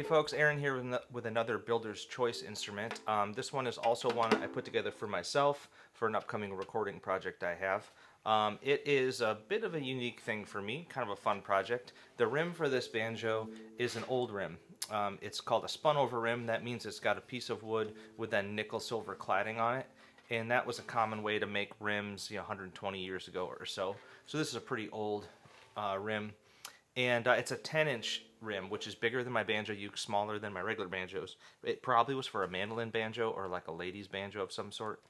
Hey folks, Aaron here with another Builder's Choice instrument. This one is also one I put together for myself for an upcoming recording project I have. It is a bit of a unique thing for me, kind of a fun project. The rim for this banjo is an old rim. It's called a spun over rim. That means it's got a piece of wood with that nickel silver cladding on it. And that was a common way to make rims 120 years ago or so. So this is a pretty old rim. And it's a 10-inch rim, which is bigger than my banjo uke, smaller than my regular banjos. It probably was for a mandolin banjo or like a lady's banjo of some sort,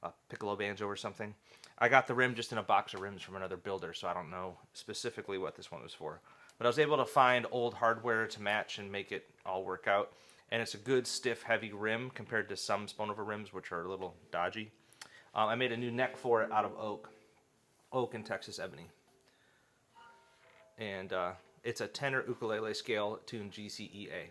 a piccolo banjo or something. I got the rim just in a box of rims from another builder, so I don't know specifically what this one was for. But I was able to find old hardware to match and make it all work out. And it's a good, stiff, heavy rim compared to some spun over rims, which are a little dodgy. I made a new neck for it out of oak and Texas ebony. And it's a tenor ukulele scale tuned GCEA.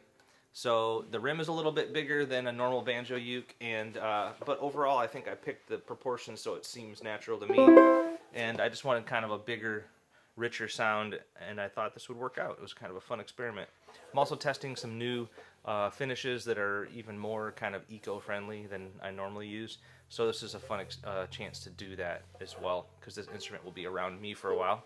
So the rim is a little bit bigger than a normal banjo uke, and but overall I think I picked the proportions so it seems natural to me. And I just wanted kind of a bigger, richer sound, and I thought this would work out. It was kind of a fun experiment. I'm also testing some new finishes that are even more kind of eco-friendly than I normally use. So this is a fun chance to do that as well, because this instrument will be around me for a while.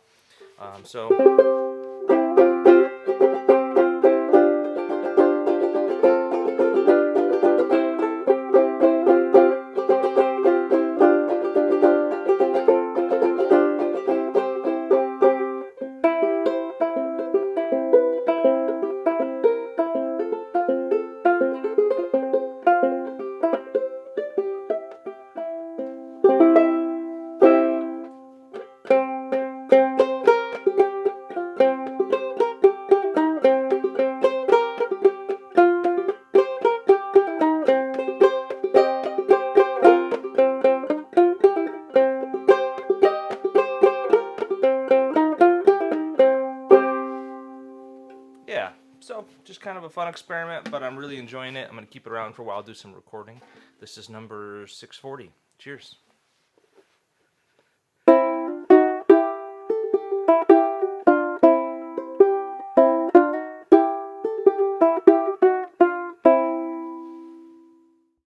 Yeah, so just kind of a fun experiment, but I'm really enjoying it. I'm going to keep it around for a while, do some recording. This is number 640. Cheers.